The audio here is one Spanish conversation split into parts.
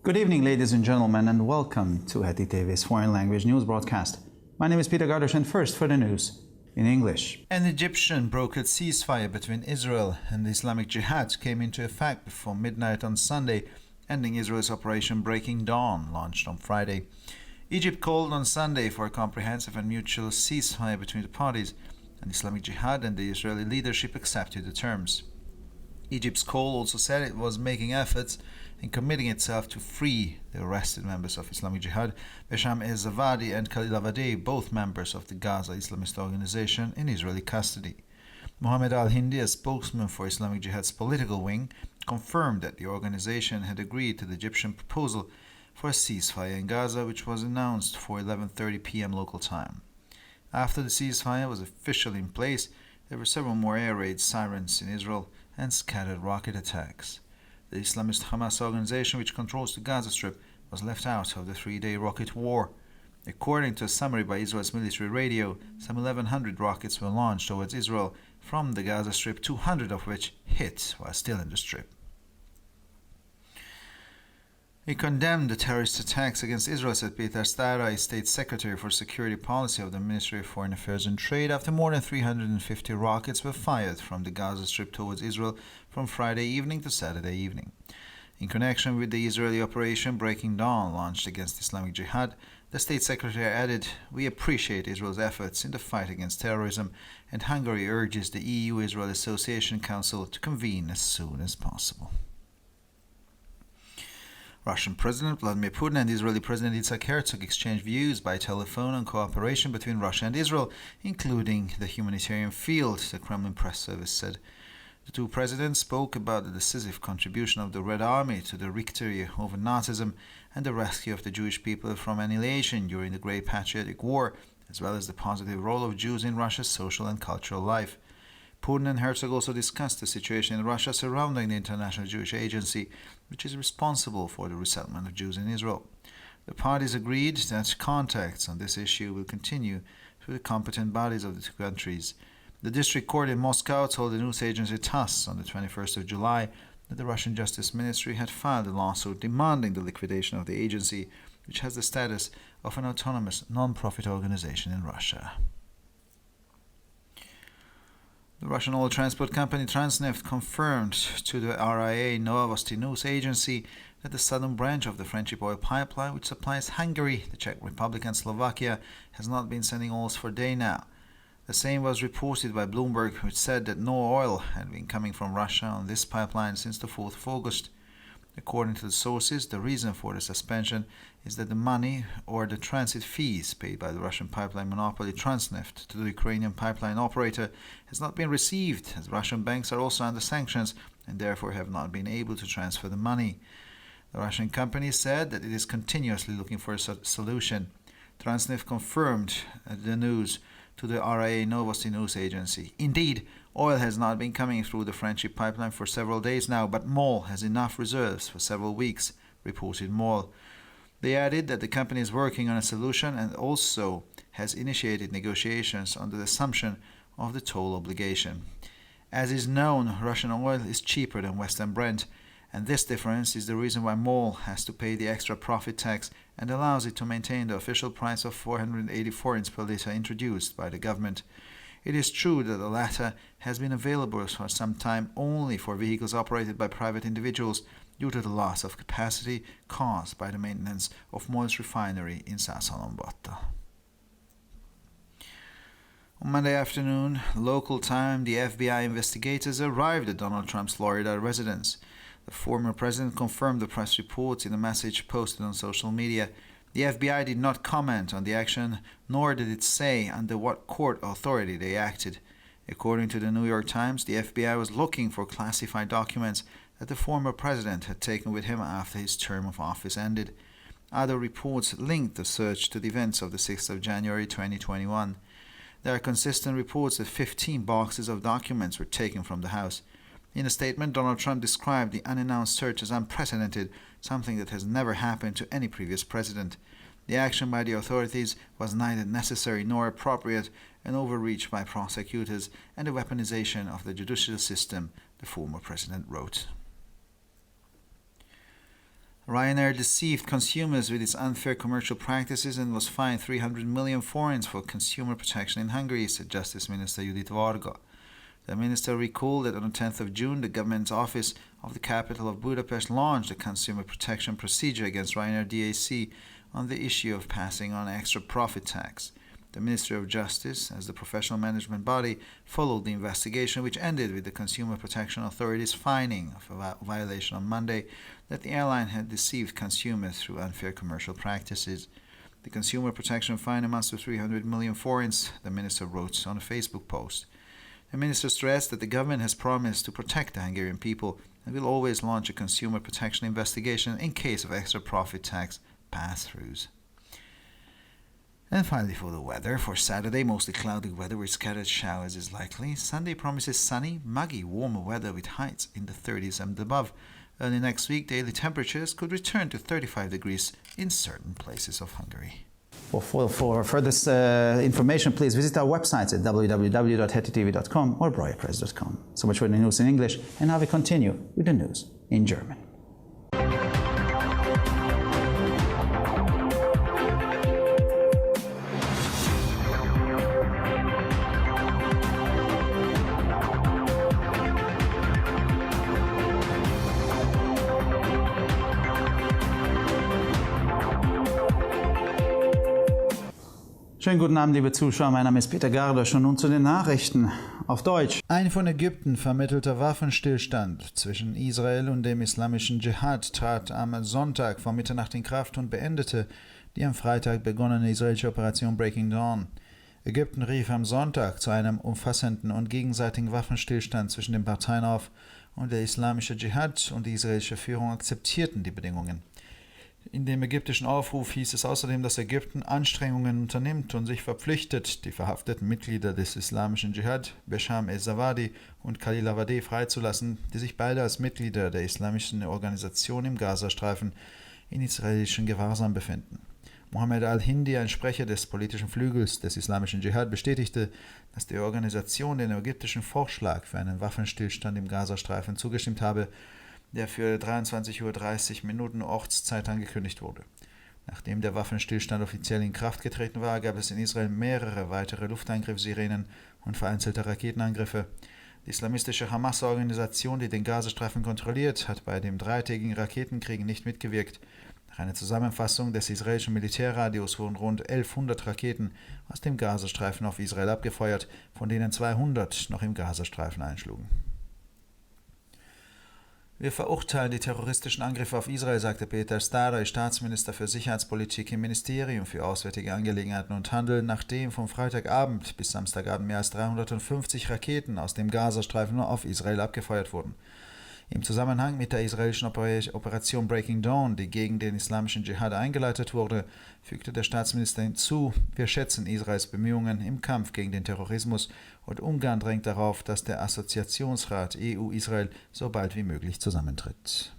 Good evening, ladies and gentlemen, and welcome to Heti TV's foreign language news broadcast. My name is Peter Gardosh, and first for the news in English. An Egyptian brokered ceasefire between Israel and the Islamic Jihad came into effect before midnight on Sunday, ending Israel's Operation Breaking Dawn, launched on Friday. Egypt called on Sunday for a comprehensive and mutual ceasefire between the parties, and Islamic Jihad and the Israeli leadership accepted the terms. Egypt's call also said it was making efforts and committing itself to free the arrested members of Islamic Jihad, Besham el-Zawadi and Khalil Avadeh, both members of the Gaza Islamist organization, in Israeli custody. Mohammed al-Hindi, a spokesman for Islamic Jihad's political wing, confirmed that the organization had agreed to the Egyptian proposal for a ceasefire in Gaza, which was announced for 11:30 p.m. local time. After the ceasefire was officially in place, there were several more air raid sirens in Israel and scattered rocket attacks. The Islamist Hamas organization, which controls the Gaza Strip, was left out of the three-day rocket war. According to a summary by Israel's military radio, some 1,100 rockets were launched towards Israel from the Gaza Strip, 200 of which hit while still in the Strip. He condemned the terrorist attacks against Israel, said Peter Stara, State Secretary for Security Policy of the Ministry of Foreign Affairs and Trade, after more than 350 rockets were fired from the Gaza Strip towards Israel from Friday evening to Saturday evening. In connection with the Israeli Operation Breaking Dawn launched against Islamic Jihad, the State Secretary added, "We appreciate Israel's efforts in the fight against terrorism, and Hungary urges the EU-Israel Association Council to convene as soon as possible." Russian President Vladimir Putin and Israeli President Yitzhak Herzog exchanged views by telephone on cooperation between Russia and Israel, including the humanitarian field, the Kremlin press service said. The two presidents spoke about the decisive contribution of the Red Army to the victory over Nazism and the rescue of the Jewish people from annihilation during the Great Patriotic War, as well as the positive role of Jews in Russia's social and cultural life. Putin and Herzog also discussed the situation in Russia surrounding the International Jewish Agency, which is responsible for the resettlement of Jews in Israel. The parties agreed that contacts on this issue will continue through the competent bodies of the two countries. The district court in Moscow told the news agency TASS on the 21st of July that the Russian Justice Ministry had filed a lawsuit demanding the liquidation of the agency, which has the status of an autonomous non-profit organization in Russia. The Russian oil transport company Transneft confirmed to the RIA Novosti news agency that the southern branch of the Friendship oil pipeline, which supplies Hungary, the Czech Republic and Slovakia, has not been sending oils for a day now. The same was reported by Bloomberg, which said that no oil had been coming from Russia on this pipeline since the 4th of August. According to the sources, the reason for the suspension is that the money or the transit fees paid by the Russian pipeline monopoly Transneft to the Ukrainian pipeline operator has not been received, as Russian banks are also under sanctions and therefore have not been able to transfer the money. The Russian company said that it is continuously looking for a solution. Transneft confirmed the news to the RIA Novosti news agency. Indeed, oil has not been coming through the Friendship pipeline for several days now, but MOL has enough reserves for several weeks, reported MOL. They added that the company is working on a solution and also has initiated negotiations on the assumption of the toll obligation. As is known, Russian oil is cheaper than Western Brent, and this difference is the reason why MOL has to pay the extra profit tax and allows it to maintain the official price of 480 forints per litre introduced by the government. It is true that the latter has been available for some time only for vehicles operated by private individuals due to the loss of capacity caused by the maintenance of MOL's refinery in Százhalombatta. On Monday afternoon, local time, the FBI investigators arrived at Donald Trump's Florida residence. The former president confirmed the press reports in a message posted on social media. The FBI did not comment on the action, nor did it say under what court authority they acted. According to the New York Times, the FBI was looking for classified documents that the former president had taken with him after his term of office ended. Other reports linked the search to the events of the 6th of January 2021. There are consistent reports that 15 boxes of documents were taken from the house. In a statement, Donald Trump described the unannounced search as unprecedented, something that has never happened to any previous president. The action by the authorities was neither necessary nor appropriate, an overreach by prosecutors, and a weaponization of the judicial system, the former president wrote. Ryanair deceived consumers with its unfair commercial practices and was fined 300 million forints for consumer protection in Hungary, said Justice Minister Judit Varga. The minister recalled that on the 10th of June, the government's office of the capital of Budapest launched a consumer protection procedure against Ryanair DAC on the issue of passing on extra profit tax. The Ministry of Justice, as the professional management body, followed the investigation, which ended with the Consumer Protection Authority's fining of a violation on Monday that the airline had deceived consumers through unfair commercial practices. The consumer protection fine amounts to 300 million forints, the minister wrote on a Facebook post. The minister stressed that the government has promised to protect the Hungarian people and will always launch a consumer protection investigation in case of extra profit tax pass-throughs. And finally, for the weather, for Saturday, mostly cloudy weather with scattered showers is likely. Sunday promises sunny, muggy, warmer weather with heights in the 30s and above. Early next week, daily temperatures could return to 35 degrees in certain places of Hungary. For further information, please visit our websites at www.hetitv.com or broyerpress.com. So much for the news in English, and now we continue with the news in German. Schönen guten Abend, liebe Zuschauer. Mein Name ist Peter Gardosch und nun zu den Nachrichten auf Deutsch. Ein von Ägypten vermittelter Waffenstillstand zwischen Israel und dem islamischen Dschihad trat am Sonntag vor Mitternacht in Kraft und beendete die am Freitag begonnene israelische Operation Breaking Dawn. Ägypten rief am Sonntag zu einem umfassenden und gegenseitigen Waffenstillstand zwischen den Parteien auf und der islamische Dschihad und die israelische Führung akzeptierten die Bedingungen. In dem ägyptischen Aufruf hieß es außerdem, dass Ägypten Anstrengungen unternimmt und sich verpflichtet, die verhafteten Mitglieder des islamischen Dschihad, Besham el-Zawadi und Khalil Awadeh, freizulassen, die sich beide als Mitglieder der islamischen Organisation im Gazastreifen in israelischen Gewahrsam befinden. Mohammed al-Hindi, ein Sprecher des politischen Flügels des islamischen Dschihad, bestätigte, dass die Organisation den ägyptischen Vorschlag für einen Waffenstillstand im Gazastreifen zugestimmt habe, der für 23:30 Uhr Ortszeit angekündigt wurde. Nachdem der Waffenstillstand offiziell in Kraft getreten war, gab es in Israel mehrere weitere Luftangriffssirenen und vereinzelte Raketenangriffe. Die islamistische Hamas-Organisation, die den Gazastreifen kontrolliert, hat bei dem dreitägigen Raketenkrieg nicht mitgewirkt. Nach einer Zusammenfassung des israelischen Militärradios wurden rund 1100 Raketen aus dem Gazastreifen auf Israel abgefeuert, von denen 200 noch im Gazastreifen einschlugen. Wir verurteilen die terroristischen Angriffe auf Israel, sagte Peter Staroj, Staatsminister für Sicherheitspolitik im Ministerium für Auswärtige Angelegenheiten und Handel, nachdem vom Freitagabend bis Samstagabend mehr als 350 Raketen aus dem Gazastreifen auf Israel abgefeuert wurden. Im Zusammenhang mit der israelischen Operation Breaking Dawn, die gegen den islamischen Dschihad eingeleitet wurde, fügte der Staatsminister hinzu: Wir schätzen Israels Bemühungen im Kampf gegen den Terrorismus und Ungarn drängt darauf, dass der Assoziationsrat EU-Israel so bald wie möglich zusammentritt.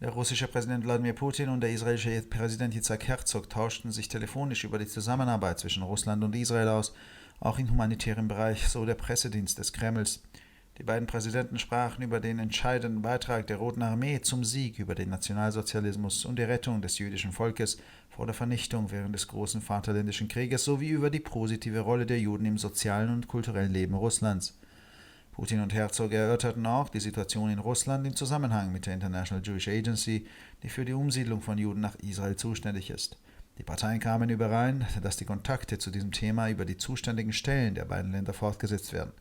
Der russische Präsident Wladimir Putin und der israelische Präsident Yitzhak Herzog tauschten sich telefonisch über die Zusammenarbeit zwischen Russland und Israel aus, auch im humanitären Bereich, so der Pressedienst des Kremls. Die beiden Präsidenten sprachen über den entscheidenden Beitrag der Roten Armee zum Sieg über den Nationalsozialismus und die Rettung des jüdischen Volkes vor der Vernichtung während des Großen Vaterländischen Krieges sowie über die positive Rolle der Juden im sozialen und kulturellen Leben Russlands. Putin und Herzog erörterten auch die Situation in Russland im Zusammenhang mit der International Jewish Agency, die für die Umsiedlung von Juden nach Israel zuständig ist. Die Parteien kamen überein, dass die Kontakte zu diesem Thema über die zuständigen Stellen der beiden Länder fortgesetzt werden.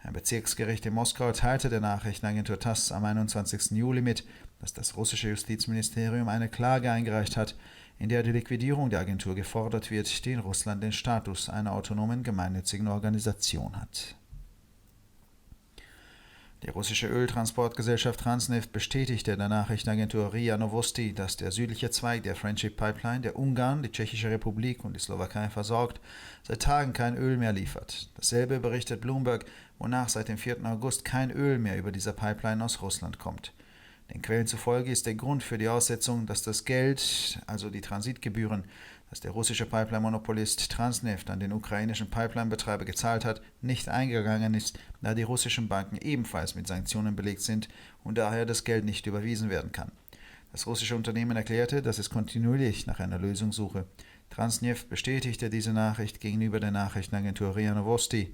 Ein Bezirksgericht in Moskau teilte der Nachrichtenagentur TASS am 21. Juli mit, dass das russische Justizministerium eine Klage eingereicht hat, in der die Liquidierung der Agentur gefordert wird, die in Russland den Status einer autonomen gemeinnützigen Organisation hat. Die russische Öltransportgesellschaft Transneft bestätigte der Nachrichtenagentur RIA Novosti, dass der südliche Zweig der Friendship Pipeline, der Ungarn, die Tschechische Republik und die Slowakei versorgt, seit Tagen kein Öl mehr liefert. Dasselbe berichtet Bloomberg, wonach seit dem 4. August kein Öl mehr über dieser Pipeline aus Russland kommt. Den Quellen zufolge ist der Grund für die Aussetzung, dass das Geld, also die Transitgebühren, das der russische Pipeline-Monopolist Transneft an den ukrainischen Pipeline-Betreiber gezahlt hat, nicht eingegangen ist, da die russischen Banken ebenfalls mit Sanktionen belegt sind und daher das Geld nicht überwiesen werden kann. Das russische Unternehmen erklärte, dass es kontinuierlich nach einer Lösung suche. Transneft bestätigte diese Nachricht gegenüber der Nachrichtenagentur RIA Novosti.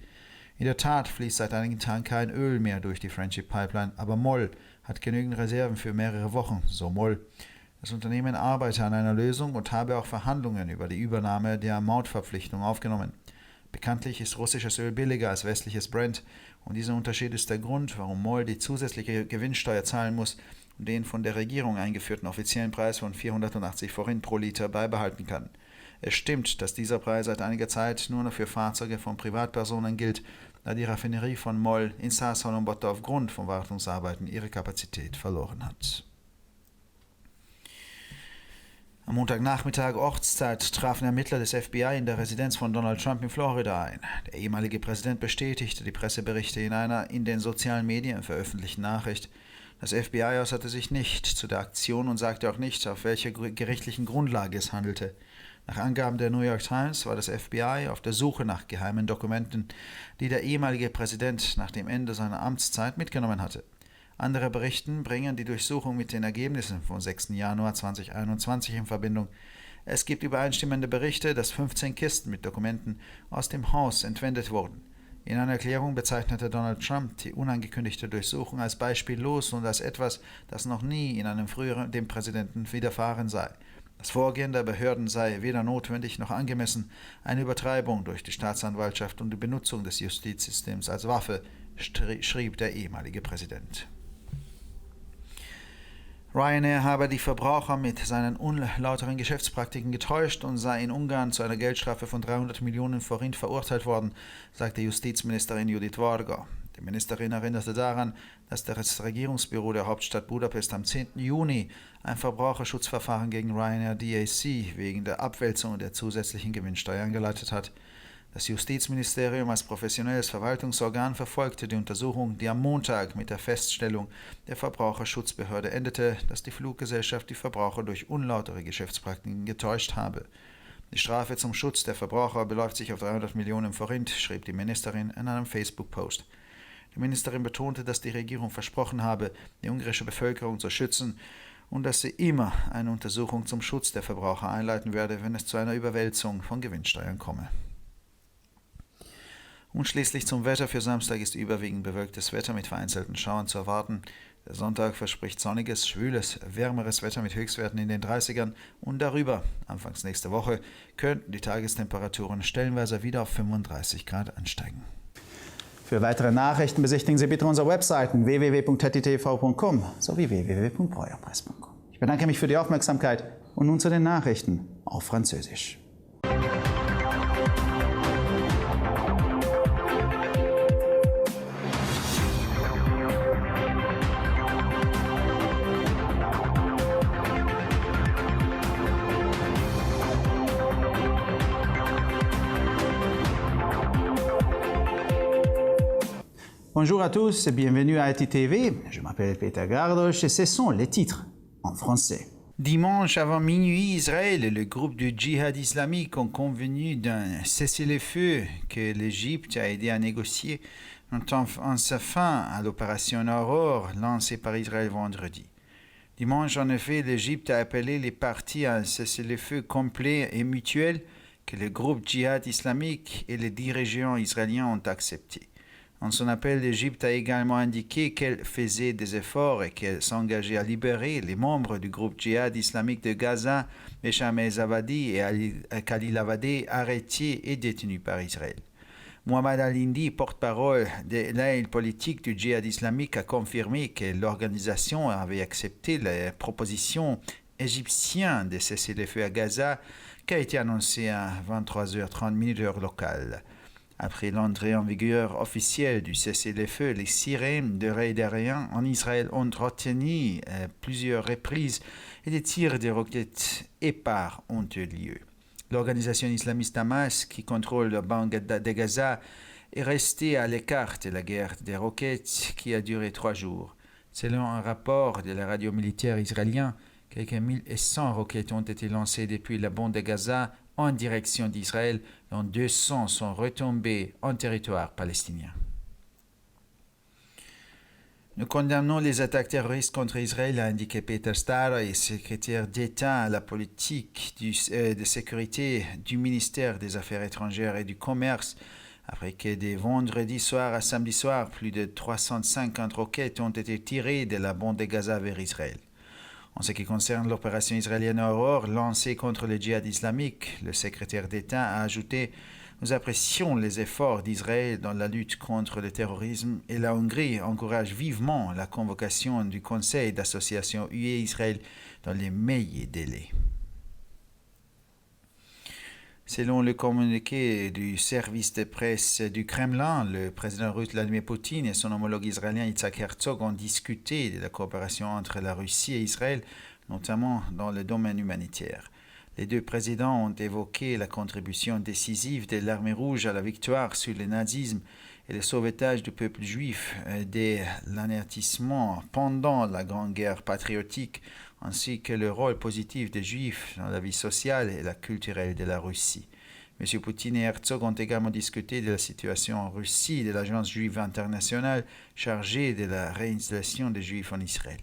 In der Tat fließt seit einigen Tagen kein Öl mehr durch die Friendship Pipeline, aber MOL hat genügend Reserven für mehrere Wochen, so MOL. Das Unternehmen arbeite an einer Lösung und habe auch Verhandlungen über die Übernahme der Mautverpflichtung aufgenommen. Bekanntlich ist russisches Öl billiger als westliches Brent und dieser Unterschied ist der Grund, warum MOL die zusätzliche Gewinnsteuer zahlen muss und den von der Regierung eingeführten offiziellen Preis von 480 Forint pro Liter beibehalten kann. Es stimmt, dass dieser Preis seit einiger Zeit nur noch für Fahrzeuge von Privatpersonen gilt, da die Raffinerie von MOL in Saas-Solombatta aufgrund von Wartungsarbeiten ihre Kapazität verloren hat. Am Montagnachmittag Ortszeit trafen Ermittler des FBI in der Residenz von Donald Trump in Florida ein. Der ehemalige Präsident bestätigte die Presseberichte in einer in den sozialen Medien veröffentlichten Nachricht. Das FBI äußerte sich nicht zu der Aktion und sagte auch nicht, auf welcher gerichtlichen Grundlage es handelte. Nach Angaben der New York Times war das FBI auf der Suche nach geheimen Dokumenten, die der ehemalige Präsident nach dem Ende seiner Amtszeit mitgenommen hatte. Andere Berichten bringen die Durchsuchung mit den Ergebnissen vom 6. Januar 2021 in Verbindung. Es gibt übereinstimmende Berichte, dass 15 Kisten mit Dokumenten aus dem Haus entwendet wurden. In einer Erklärung bezeichnete Donald Trump die unangekündigte Durchsuchung als beispiellos und als etwas, das noch nie in einem früheren dem Präsidenten widerfahren sei. Das Vorgehen der Behörden sei weder notwendig noch angemessen, eine Übertreibung durch die Staatsanwaltschaft und die Benutzung des Justizsystems als Waffe, schrieb der ehemalige Präsident. Ryanair habe die Verbraucher mit seinen unlauteren Geschäftspraktiken getäuscht und sei in Ungarn zu einer Geldstrafe von 300 Millionen Forint verurteilt worden, sagte Justizministerin Judith Varga. Die Ministerin erinnerte daran, dass das Regierungsbüro der Hauptstadt Budapest am 10. Juni ein Verbraucherschutzverfahren gegen Ryanair DAC wegen der Abwälzung der zusätzlichen Gewinnsteuer eingeleitet hat. Das Justizministerium als professionelles Verwaltungsorgan verfolgte die Untersuchung, die am Montag mit der Feststellung der Verbraucherschutzbehörde endete, dass die Fluggesellschaft die Verbraucher durch unlautere Geschäftspraktiken getäuscht habe. Die Strafe zum Schutz der Verbraucher beläuft sich auf 300 Millionen Forint, schrieb die Ministerin in einem Facebook-Post. Die Ministerin betonte, dass die Regierung versprochen habe, die ungarische Bevölkerung zu schützen und dass sie immer eine Untersuchung zum Schutz der Verbraucher einleiten werde, wenn es zu einer Überwälzung von Gewinnsteuern komme. Und schließlich zum Wetter. Für Samstag ist überwiegend bewölktes Wetter mit vereinzelten Schauern zu erwarten. Der Sonntag verspricht sonniges, schwüles, wärmeres Wetter mit Höchstwerten in den 30ern und darüber. Anfangs nächste Woche könnten die Tagestemperaturen stellenweise wieder auf 35 Grad ansteigen. Für weitere Nachrichten besichtigen Sie bitte unsere Webseiten www.hettitv.com sowie www.breuerpresse.com. Ich bedanke mich für die Aufmerksamkeit und nun zu den Nachrichten auf Französisch. Bonjour à tous et bienvenue à HETI-TV. Je m'appelle Peter Gardosh et ce sont les titres en français. Dimanche avant minuit, Israël et le groupe du djihad islamique ont convenu d'un cessez-le-feu que l'Égypte a aidé à négocier en sa fin à l'opération Aurore lancée par Israël vendredi. Dimanche, en effet, l'Égypte a appelé les parties à un cessez-le-feu complet et mutuel que le groupe djihad islamique et les dirigeants israéliens ont accepté. En son appel, l'Égypte a également indiqué qu'elle faisait des efforts et qu'elle s'engageait à libérer les membres du groupe djihad islamique de Gaza, Mesham el-Zavadi et Khalil Avadé, arrêtés et détenus par Israël. Mohamed Al-Hindi, porte-parole de l'aile politique du djihad islamique, a confirmé que l'organisation avait accepté la proposition égyptienne de cesser le feu à Gaza, qui a été annoncée à 23h30 heure locale. Après l'entrée en vigueur officielle du cessez-le-feu, les sirènes de raid aérien en Israël ont retenu plusieurs reprises et des tirs de roquettes épars ont eu lieu. L'organisation islamiste Hamas, qui contrôle la bande de Gaza, est restée à l'écart de la guerre des roquettes qui a duré 3 jours. Selon un rapport de la radio militaire israélien, quelques 1100 roquettes ont été lancées depuis la bande de Gaza en direction d'Israël, dont 200 sont retombés en territoire palestinien. Nous condamnons les attaques terroristes contre Israël, a indiqué Peter Star, secrétaire d'État à la politique de sécurité du ministère des Affaires étrangères et du Commerce, après que de vendredi soir à samedi soir, plus de 350 roquettes ont été tirées de la bande de Gaza vers Israël. En ce qui concerne l'opération israélienne Aurore lancée contre le djihad islamique, le secrétaire d'État a ajouté « Nous apprécions les efforts d'Israël dans la lutte contre le terrorisme et la Hongrie encourage vivement la convocation du Conseil d'association UE-Israël dans les meilleurs délais. » Selon le communiqué du service de presse du Kremlin, le président russe Vladimir Poutine et son homologue israélien Yitzhak Herzog ont discuté de la coopération entre la Russie et Israël, notamment dans le domaine humanitaire. Les deux présidents ont évoqué la contribution décisive de l'armée rouge à la victoire sur le nazisme et le sauvetage du peuple juif dès l'anéantissement pendant la Grande Guerre patriotique, ainsi que le rôle positif des Juifs dans la vie sociale et la culturelle de la Russie. M. Poutine et Herzog ont également discuté de la situation en Russie de l'Agence juive internationale chargée de la réinstallation des Juifs en Israël.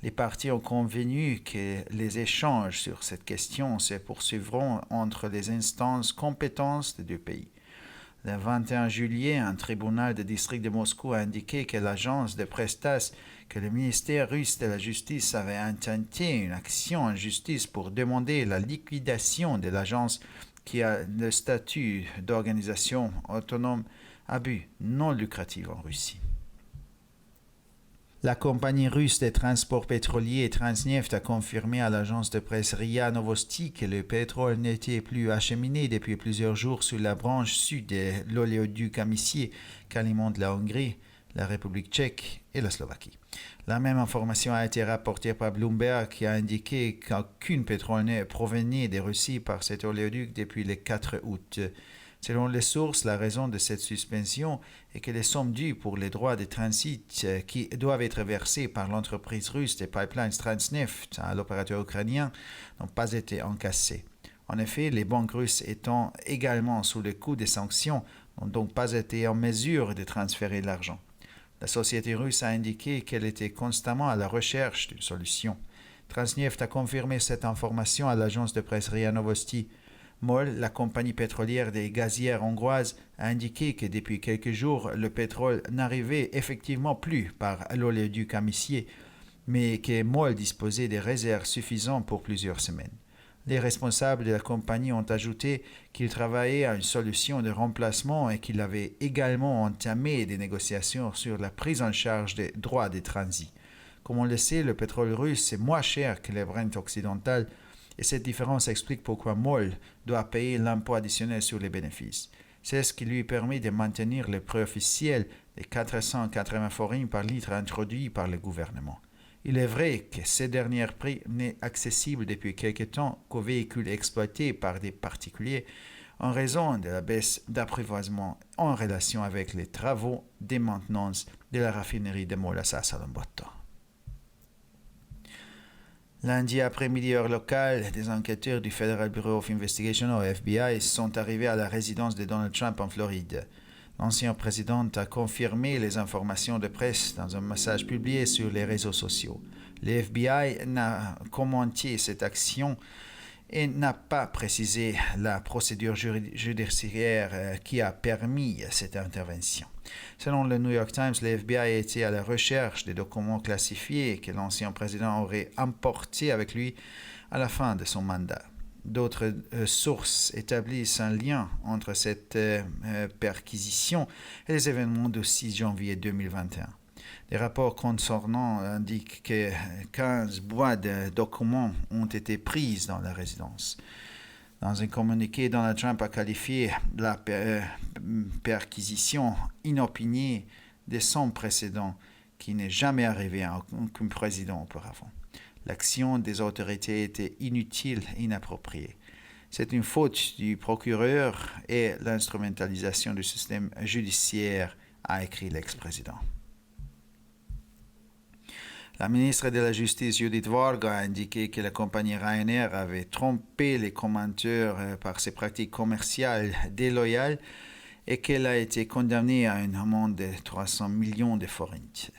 Les parties ont convenu que les échanges sur cette question se poursuivront entre les instances compétences des deux pays. Le 21 juillet, un tribunal de district de Moscou a indiqué que l'agence de presse TASS que le ministère russe de la Justice avait intenté une action en justice pour demander la liquidation de l'agence qui a le statut d'organisation autonome à but non lucratif en Russie. La compagnie russe de transport pétrolier Transneft a confirmé à l'agence de presse RIA Novosti que le pétrole n'était plus acheminé depuis plusieurs jours sur la branche sud de l'oléoduc Amicier qu'alimente la Hongrie, la République tchèque et la Slovaquie. La même information a été rapportée par Bloomberg qui a indiqué qu'aucun pétrole ne provenait de Russie par cet oléoduc depuis le 4 août. Selon les sources, la raison de cette suspension est que les sommes dues pour les droits de transit qui doivent être versés par l'entreprise russe des pipelines Transneft à l'opérateur ukrainien n'ont pas été encaissés. En effet, les banques russes étant également sous le coup des sanctions n'ont donc pas été en mesure de transférer l'argent. La société russe a indiqué qu'elle était constamment à la recherche d'une solution. Transneft a confirmé cette information à l'agence de presse RIA Novosti. MOL, la compagnie pétrolière des gazières hongroises, a indiqué que depuis quelques jours, le pétrole n'arrivait effectivement plus par l'oléoduc Amicier, mais que MOL disposait des réserves suffisantes pour plusieurs semaines. Les responsables de la compagnie ont ajouté qu'ils travaillaient à une solution de remplacement et qu'ils avaient également entamé des négociations sur la prise en charge des droits de transit. Comme on le sait, le pétrole russe est moins cher que le Brent occidental, et cette différence explique pourquoi MOL doit payer l'impôt additionnel sur les bénéfices. C'est ce qui lui permet de maintenir le prix officiel de 480 forints par litre introduit par le gouvernement. Il est vrai que ce dernier prix n'est accessible depuis quelque temps qu'aux véhicules exploités par des particuliers en raison de la baisse d'apprivoisement en relation avec les travaux de maintenance de la raffinerie de MOL à Sasalombatta. Lundi après-midi heure locale, des enquêteurs du Federal Bureau of Investigation, ou FBI, sont arrivés à la résidence de Donald Trump en Floride. L'ancien président a confirmé les informations de presse dans un message publié sur les réseaux sociaux. Le FBI n'a commenté cette action et n'a pas précisé la procédure judiciaire qui a permis cette intervention. Selon le New York Times, le FBI était à la recherche des documents classifiés que l'ancien président aurait emportés avec lui à la fin de son mandat. D'autres sources établissent un lien entre cette perquisition et les événements du 6 janvier 2021. Des rapports concernant indiquent que 15 boîtes de documents ont été prises dans la résidence. Dans un communiqué, Donald Trump a qualifié la perquisition inopinée de son précédent, qui n'est jamais arrivé à aucun président auparavant. L'action des autorités était inutile et inappropriée. C'est une faute du procureur et l'instrumentalisation du système judiciaire, a écrit l'ex-président. La ministre de la Justice Judith Varga a indiqué que la compagnie Ryanair avait trompé les commentateurs par ses pratiques commerciales déloyales et qu'elle a été condamnée à une amende de 300 millions de forints.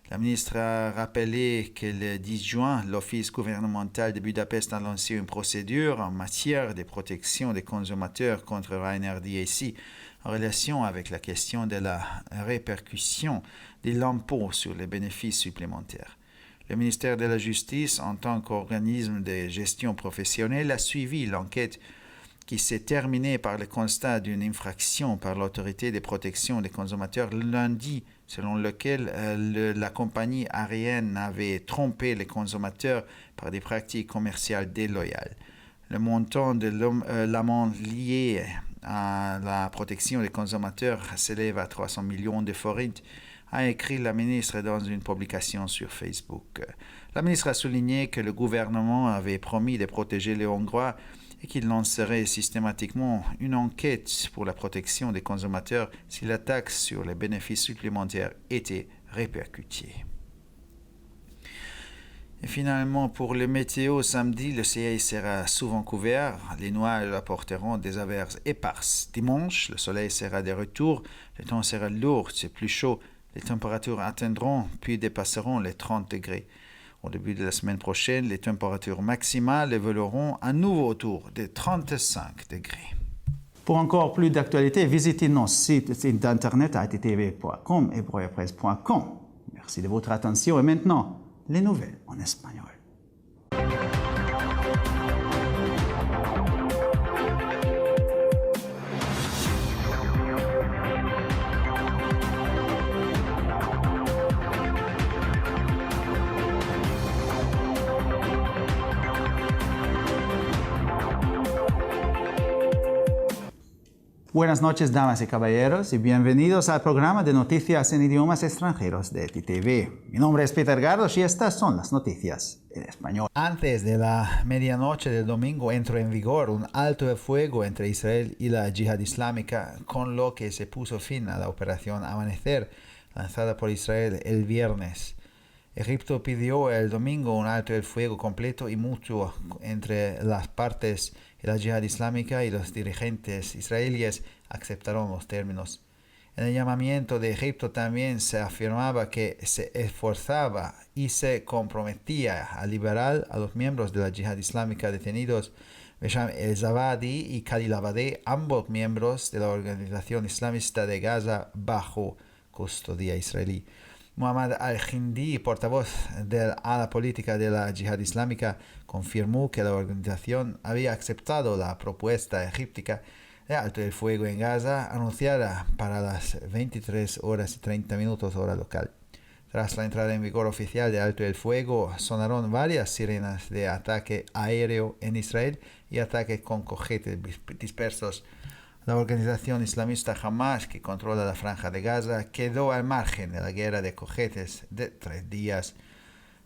La ministre a rappelé que le 10 juin, l'Office gouvernemental de Budapest a lancé une procédure en matière de protection des consommateurs contre Ryanair DAC en relation avec la question de la répercussion de l'impôt sur les bénéfices supplémentaires. Le ministère de la Justice, en tant qu'organisme de gestion professionnelle, a suivi l'enquête qui s'est terminée par le constat d'une infraction par l'autorité de protection des consommateurs lundi, selon lequel la compagnie aérienne avait trompé les consommateurs par des pratiques commerciales déloyales. Le montant de l'amende liée à la protection des consommateurs s'élève à 300 millions de forints, a écrit la ministre dans une publication sur Facebook. La ministre a souligné que le gouvernement avait promis de protéger les Hongrois et qu'il lancerait systématiquement une enquête pour la protection des consommateurs si la taxe sur les bénéfices supplémentaires était répercutée. Et finalement, pour le météo, samedi, le ciel sera souvent couvert. Les nuages apporteront des averses éparses. Dimanche, le soleil sera de retour. Le temps sera lourd, c'est plus chaud. Les températures atteindront puis dépasseront les 30 degrés. Au début de la semaine prochaine, les températures maximales évolueront à nouveau autour de 35 degrés. Pour encore plus d'actualités, visitez nos sites internet attv.com et broyapresse.com. Merci de votre attention et maintenant, les nouvelles en espagnol. Buenas noches, damas y caballeros, y bienvenidos al programa de noticias en idiomas extranjeros de ETV. Mi nombre es Peter Gardos y estas son las noticias en español. Antes de la medianoche del domingo entró en vigor un alto de fuego entre Israel y la Yihad Islámica, con lo que se puso fin a la operación Amanecer, lanzada por Israel el viernes. Egipto pidió el domingo un alto el fuego completo y mutuo entre las partes y la Yihad Islámica y los dirigentes israelíes aceptaron los términos. En el llamamiento de Egipto también se afirmaba que se esforzaba y se comprometía a liberar a los miembros de la Yihad Islámica detenidos, Besham el-Zawadi y Khalil Abadeh, ambos miembros de la Organización Islamista de Gaza bajo custodia israelí. Muhammad al-Hindi, portavoz del ala política de la Yihad Islámica, confirmó que la organización había aceptado la propuesta egipcia de alto el fuego en Gaza, anunciada para las 23 horas y 30 minutos hora local. Tras la entrada en vigor oficial de alto el fuego, sonaron varias sirenas de ataque aéreo en Israel y ataques con cohetes dispersos. La organización islamista Hamas, que controla la franja de Gaza, quedó al margen de la guerra de cohetes de 3 días.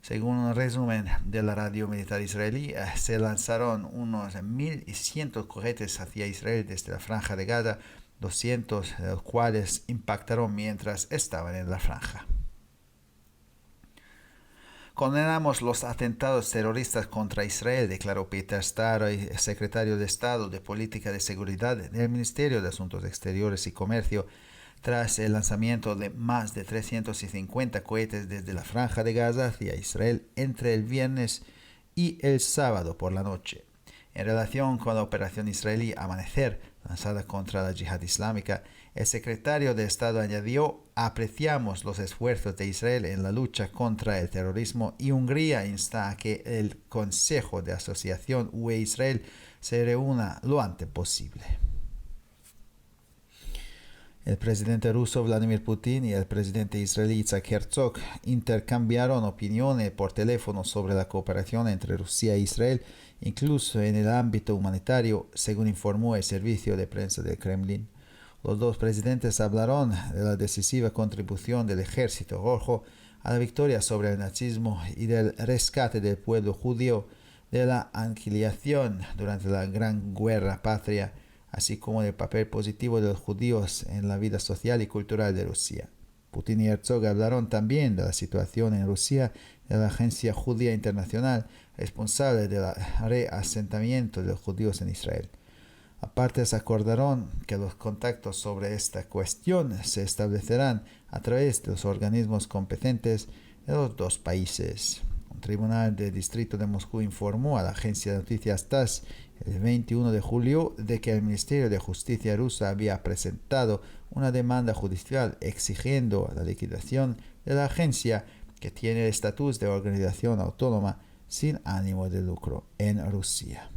Según un resumen de la radio militar israelí, se lanzaron unos 1.100 cohetes hacia Israel desde la franja de Gaza, 200 de los cuales impactaron mientras estaban en la franja. Condenamos los atentados terroristas contra Israel, declaró Peter Star, secretario de Estado de Política de Seguridad del Ministerio de Asuntos Exteriores y Comercio, tras el lanzamiento de más de 350 cohetes desde la Franja de Gaza hacia Israel entre el viernes y el sábado por la noche. En relación con la operación israelí Amanecer, lanzada contra la Yihad Islámica, el secretario de Estado añadió: apreciamos los esfuerzos de Israel en la lucha contra el terrorismo y Hungría insta a que el Consejo de Asociación UE-Israel se reúna lo antes posible. El presidente ruso Vladimir Putin y el presidente israelí Yitzhak Herzog intercambiaron opiniones por teléfono sobre la cooperación entre Rusia e Israel, incluso en el ámbito humanitario, según informó el servicio de prensa del Kremlin. Los dos presidentes hablaron de la decisiva contribución del Ejército Rojo a la victoria sobre el nazismo y del rescate del pueblo judío de la aniquilación durante la Gran Guerra Patria, así como del papel positivo de los judíos en la vida social y cultural de Rusia. Putin y Herzog hablaron también de la situación en Rusia de la Agencia Judía Internacional, responsable del reasentamiento de los judíos en Israel. Aparte, se acordaron que los contactos sobre esta cuestión se establecerán a través de los organismos competentes de los dos países. Un tribunal del distrito de Moscú informó a la agencia de noticias TASS el 21 de julio de que el Ministerio de Justicia ruso había presentado una demanda judicial exigiendo la liquidación de la agencia, que tiene el estatus de organización autónoma sin ánimo de lucro en Rusia.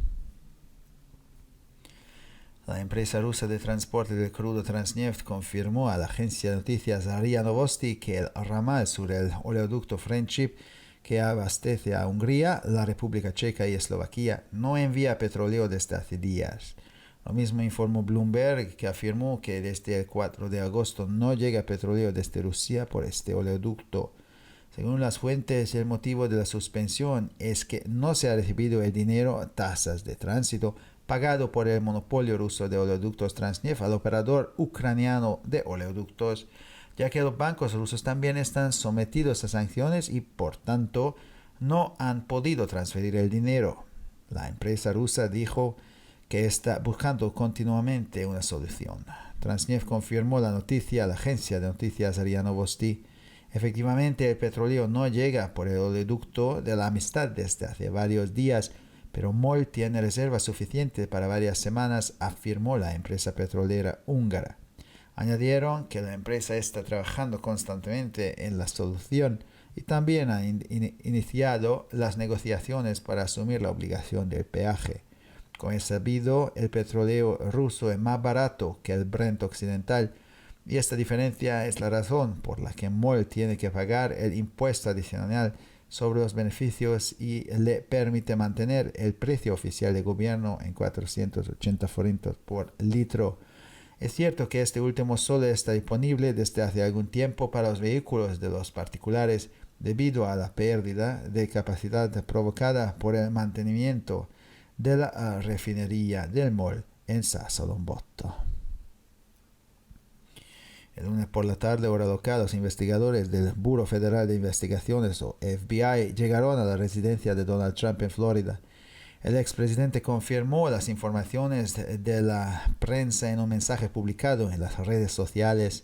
La empresa rusa de transporte del crudo Transneft confirmó a la agencia de noticias RIA Novosti que el ramal sobre el oleoducto Friendship, que abastece a Hungría, la República Checa y Eslovaquia, no envía petróleo desde hace días. Lo mismo informó Bloomberg, que afirmó que desde el 4 de agosto no llega petróleo desde Rusia por este oleoducto. Según las fuentes, el motivo de la suspensión es que no se ha recibido el dinero, tasas de tránsito, pagado por el monopolio ruso de oleoductos Transneft al operador ucraniano de oleoductos, ya que los bancos rusos también están sometidos a sanciones y, por tanto, no han podido transferir el dinero. La empresa rusa dijo que está buscando continuamente una solución. Transneft confirmó la noticia a la agencia de noticias RIA Novosti. Efectivamente, el petróleo no llega por el oleoducto de la Amistad desde hace varios días, pero MOL tiene reservas suficientes para varias semanas, afirmó la empresa petrolera húngara. Añadieron que la empresa está trabajando constantemente en la solución y también ha iniciado las negociaciones para asumir la obligación del peaje. Como es sabido, el petróleo ruso es más barato que el Brent occidental, y esta diferencia es la razón por la que MOL tiene que pagar el impuesto adicional sobre los beneficios y le permite mantener el precio oficial de gobierno en 480 forintos por litro. Es cierto que este último solo está disponible desde hace algún tiempo para los vehículos de los particulares debido a la pérdida de capacidad provocada por el mantenimiento de la refinería del MOL en Sassolombotta. El lunes por la tarde, hora local, los investigadores del Bureau Federal de Investigaciones, o FBI, llegaron a la residencia de Donald Trump en Florida. El expresidente confirmó las informaciones de la prensa en un mensaje publicado en las redes sociales.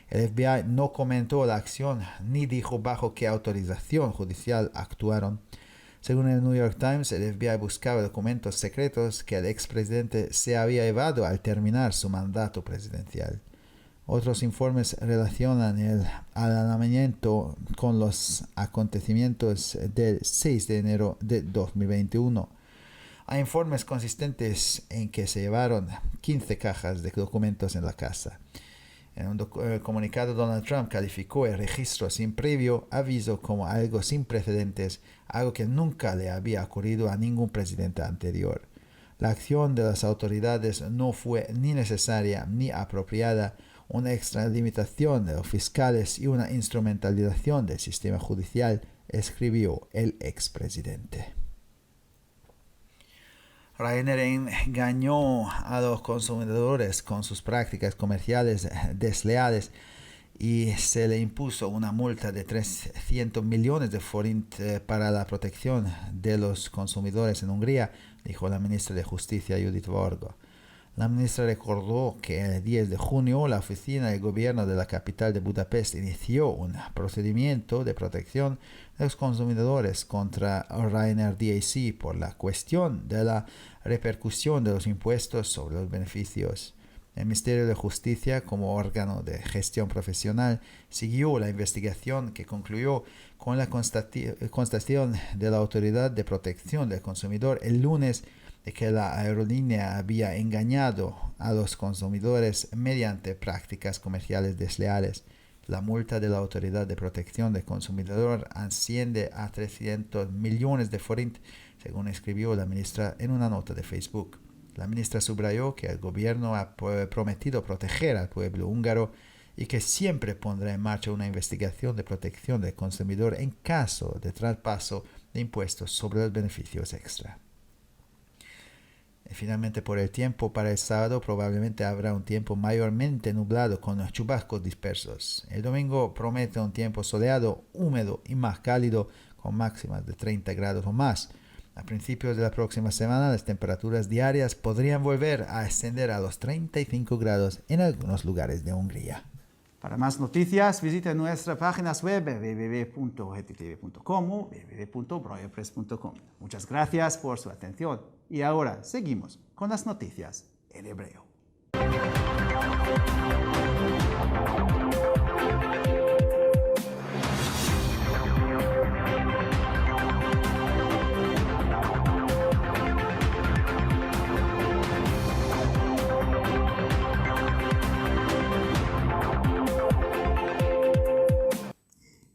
El FBI no comentó la acción ni dijo bajo qué autorización judicial actuaron. Según el New York Times, el FBI buscaba documentos secretos que el expresidente se había llevado al terminar su mandato presidencial. Otros informes relacionan el allanamiento con los acontecimientos del 6 de enero de 2021. Hay informes consistentes en que se llevaron 15 cajas de documentos en la casa. En un comunicado, Donald Trump calificó el registro sin previo aviso como algo sin precedentes, algo que nunca le había ocurrido a ningún presidente anterior. La acción de las autoridades no fue ni necesaria ni apropiada, una extralimitación de los fiscales y una instrumentalización del sistema judicial, escribió el expresidente. Ryanair engañó a los consumidores con sus prácticas comerciales desleales y se le impuso una multa de 300 millones de forint para la protección de los consumidores en Hungría, dijo la ministra de Justicia Judith Varga. La ministra recordó que el 10 de junio la oficina de gobierno de la capital de Budapest inició un procedimiento de protección de los consumidores contra Ryanair DAC por la cuestión de la repercusión de los impuestos sobre los beneficios. El Ministerio de Justicia, como órgano de gestión profesional, siguió la investigación que concluyó con la constatación de la Autoridad de Protección del Consumidor el lunes de que la aerolínea había engañado a los consumidores mediante prácticas comerciales desleales. La multa de la Autoridad de Protección del Consumidor asciende a 300 millones de forint, según escribió la ministra en una nota de Facebook. La ministra subrayó que el gobierno ha prometido proteger al pueblo húngaro y que siempre pondrá en marcha una investigación de protección del consumidor en caso de traspaso de impuestos sobre los beneficios extra. Y finalmente por el tiempo para el sábado probablemente habrá un tiempo mayormente nublado con chubascos dispersos. El domingo promete un tiempo soleado, húmedo y más cálido con máximas de 30 grados o más. A principios de la próxima semana las temperaturas diarias podrían volver a ascender a los 35 grados en algunos lugares de Hungría. Para más noticias, visite nuestras páginas web www.htv.com o www.broyapress.com. Muchas gracias por su atención. Y ahora seguimos con las noticias en hebreo.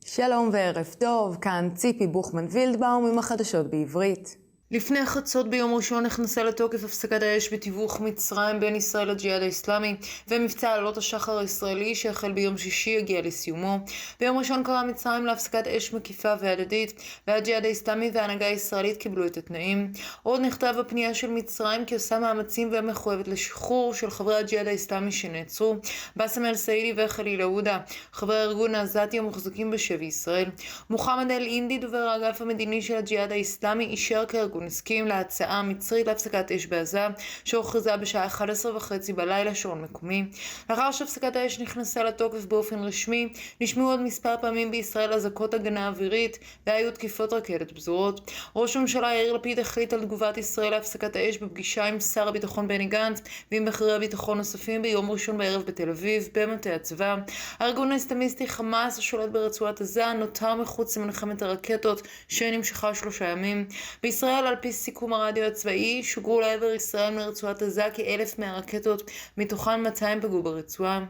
שלום וערב טוב, כאן ציפי בוכמן וילדבאום עם החדשות בעברית. לפני חצות ביום ראשון נכנסה לתוקף הפסקת האש בתיווך מצרים בין ישראל לג'יהאד האסלאמי, ומבצע עלות השחר הישראלי שהחל ביום שישי הגיע לסיומו. ביום ראשון קראה מצרים להפסקת אש מקיפה והדדית, והג'יהאד האסלאמי וההנהגה הישראלית קיבלו את התנאים. עוד נכתב בפנייה של מצרים כי עושה מאמצים ומחויבת לשחרור של חברי הג'יהאד האסלאמי שנעצרו, באסם אל סעידי וחליל עודה, חברי הארגון העזתי המוחזקים בשבי ישראל. מוחמד אל אינדי, דובר האגף המדיני של הג'יהאד האסלאמי, אישר כארגון הסכים להצעה המצרית להפסקת אש בעזה, שהוכרזה בשעה 11:30 בלילה שעון מקומי. לאחר שהפסקת האש נכנסה לתוקף באופן רשמי, נשמעו עוד מספר פעמים בישראל אזעקות הגנה אווירית והיו תקיפות רקטות פזורות. ראש הממשלה יאיר לפיד החליט על תגובת ישראל להפסקת האש בפגישה עם שר הביטחון בני גנץ ועם בכירי הביטחון נוספים ביום ראשון בערב בתל אביב במטה הצבא. הארגון האסלאמיסטי חמאס השולט ברצועת עזה נותר מחוץ למלחמת הרקטות שנמשכה 3 ימים. בישראל על פי סיכום הרדיו הצבאי שוגרו לעבר ישראל מרצועת עזה כ1,100 רקטות, מתוכן 200 פגעו ברצועה.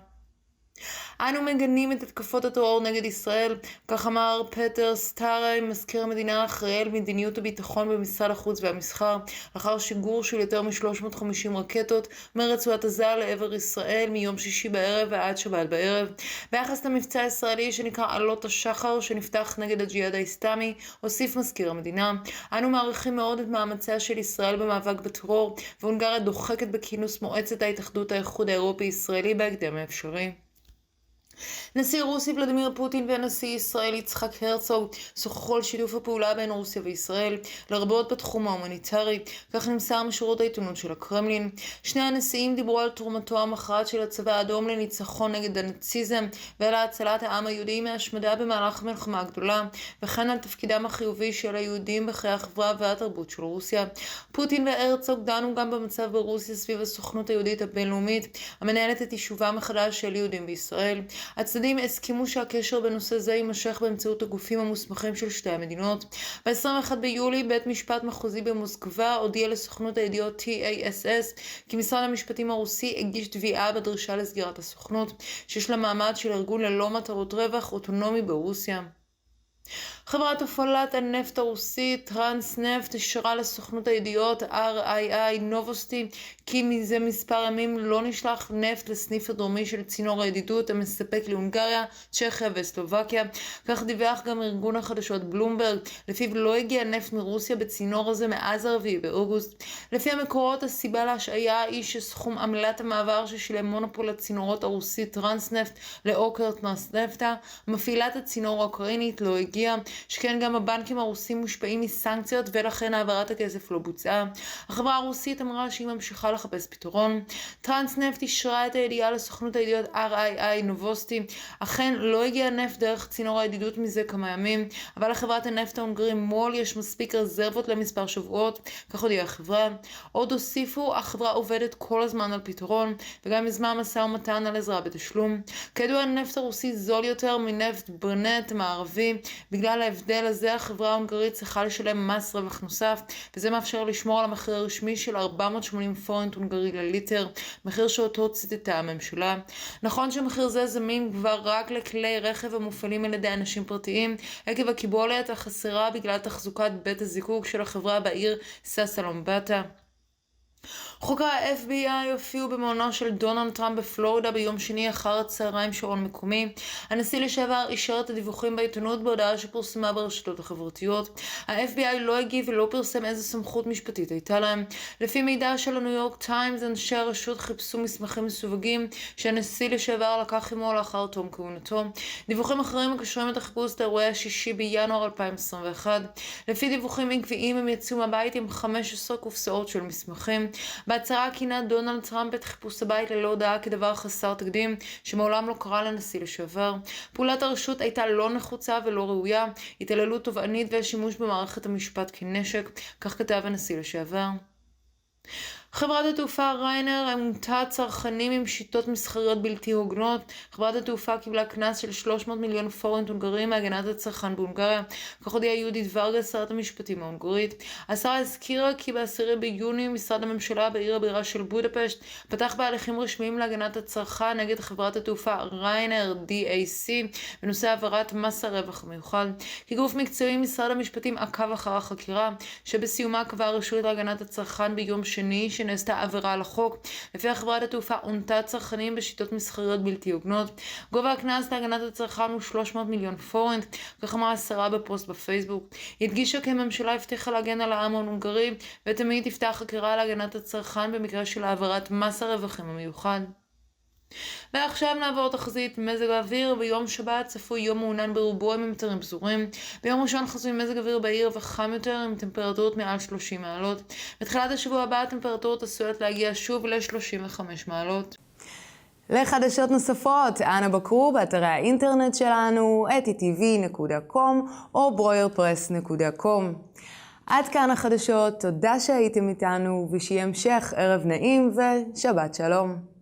אנו מגנים את התקפות הטרור נגד ישראל, כך אמר פטר סטארי, מזכיר המדינה האחראי על מדיניות הביטחון במשרד החוץ והמסחר, לאחר שיגור של יותר מ-350 רקטות מרצועת עזה לעבר ישראל מיום שישי בערב ועד שבת בערב. ביחס למבצע הישראלי שנקרא עלות השחר שנפתח נגד הג'יהאד האסלאמי, הוסיף מזכיר המדינה, אנו מעריכים מאוד את מאמציה של ישראל במאבק בטרור, והונגריה דוחקת בכינוס מועצת ההתאחדות האיחוד האירופי ישראלי בהקדם האפשרי. נשיא רוסיה ולדימיר פוטין והנשיא ישראל יצחק הרצוג שוחחו על שיתוף הפעולה בין רוסיה וישראל, לרבות בתחום ההומניטרי, כך נמסר משורות העיתונות של הקרמלין. שני הנשיאים דיברו על תרומתו המכרעת של הצבא האדום לניצחון נגד הנאציזם ועל הצלת העם היהודי מהשמדה במהלך המלחמה הגדולה, וכן על תפקידם החיובי של היהודים בחיי החברה והתרבות של רוסיה. פוטין והרצוג דנו גם במצב ברוסיה סביב הסוכנות היהודית הבינלאומית המנהלת את יישובם מחדש של יהודים בישראל. הצדדים הסכימו שהקשר בנושא זה יימשך באמצעות הגופים המוסמכים של שתי המדינות. ב-21 ביולי בית משפט מחוזי במוסקבה הודיע לסוכנות הידיעות TASS כי משרד המשפטים הרוסי הגיש תביעה בדרישה לסגירת הסוכנות, שיש לה מעמד של ארגון ללא מטרות רווח אוטונומי ברוסיה. חברת הפעלת הנפט הרוסית טרנסנפט אישרה לסוכנות הידיעות RII נובוסטי כי מזה מספר ימים לא נשלח נפט לסניף הדרומי של צינור הידידות המספק להונגריה, צ'כיה וסלובקיה. כך דיווח גם ארגון החדשות בלומברג, לפיו לא הגיע נפט מרוסיה בצינור הזה מאז 4 באוגוסט. לפי המקורות, הסיבה להשעיה היא שסכום עמלת המעבר ששילם מונופול הצינורות הרוסי טרנסנפט לאוקר טרנסנפטה, מפעילת הצינור האוקראינית, לא הגיע, שכן גם הבנקים הרוסים מושפעים מסנקציות ולכן העברת הכסף לא בוצעה. החברה הרוסית אמרה שהיא ממשיכה לחפש פתרון. טרנסנפט אישרה את הידיעה לסוכנות הידיעות RII נובוסטי. אכן לא הגיע נפט דרך צינור הידידות מזה כמה ימים, אבל לחברת הנפט ההונגרי מול יש מספיק רזרבות למספר שבועות, כך הודיעה החברה. עוד הוסיפו, החברה עובדת כל הזמן על פתרון, וגם מזמן משא ומתן על עזרה בתשלום. כידוע, הנפט הרוסי זול יותר מנפט ברנט מערבי. בגלל ההבדל הזה, החברה ההונגרית צריכה לשלם מס רווח נוסף, וזה מאפשר לשמור על המחיר הרשמי של 480 פורנט הונגרי לליטר, מחיר שאותו ציטטה הממשלה. נכון שמחיר זה זמין כבר רק לכלי רכב המופעלים על ידי אנשים פרטיים, עקב הקיבולת החסרה בגלל תחזוקת בית הזיקוק של החברה בעיר ססלומבטה. חוקרי ה-FBI הופיעו במעונו של דונלד טראמפ בפלורידה ביום שני אחר הצהריים שעון מקומי. הנשיא לשעבר אישר את הדיווחים בעיתונות בהודעה שפורסמה ברשתות החברתיות. ה-FBI לא הגיב ולא פרסם איזה סמכות משפטית הייתה להם. לפי מידע של הניו יורק טיימס, אנשי הרשות חיפשו מסמכים מסווגים שהנשיא לשעבר לקח עמו לאחר תום כהונתו. דיווחים אחרים מקשרים את החיפוש לאירועי ה-6 בינואר 2021. לפי דיווחים עקביים הם יצאו מהבית עם 15 קופסאות של מסמכים. בהצהרה כינה דונלד טראמפ את חיפוש הבית ללא הודעה כדבר חסר תקדים שמעולם לא קרה לנשיא לשעבר. פעולת הרשות הייתה לא נחוצה ולא ראויה, התעללות תובענית ושימוש במערכת המשפט כנשק, כך כתב הנשיא לשעבר. חברת התעופה ריינר מונתה צרכנים עם שיטות מסחריות בלתי הוגנות. חברת התעופה קיבלה קנס של 300 מיליון פורנט הונגרים מהגנת הצרכן בהונגריה. כך הודיעה יהודית ורגס, שרת המשפטים ההונגרית. השרה הזכירה כי ב10 ביוני משרד הממשלה בעיר הבירה של בודפשט פתח בהליכים רשמיים להגנת הצרכן נגד חברת התעופה ריינר DAC בנושא העברת מס הרווח המיוחד. כגוף מקצועי משרד המשפטים עקב אחר החקירה שבסיומה קבעה הרשות להגנת הצרכן ביום שני שנעשתה עבירה על החוק. לפי חברת התעופה הונתה צרכנים בשיטות מסחריות בלתי הוגנות. גובה הקנס להגנת הצרכן הוא 300 מיליון פורנט, כך אמרה השרה בפוסט בפייסבוק. היא הדגישה כי הממשלה הבטיחה להגן על העם ההונגרי ותמיד תפתח חקירה להגנת הצרכן במקרה של העברת מס הרווחים המיוחד. ועכשיו נעבור תחזית מזג האוויר. ביום שבת צפוי יום מעונן ברובו עם מטרים פזורים. ביום ראשון חסוי מזג אוויר בעיר וחם יותר עם טמפרטורות מעל 30 מעלות. בתחילת השבוע הבא הטמפרטורות עשויות להגיע שוב ל-35 מעלות. לחדשות נוספות, אנא בקרו באתרי האינטרנט שלנו, etitv.com או broyerpress.com. עד כאן החדשות, תודה שהייתם איתנו ושיהיה המשך ערב נעים ושבת שלום.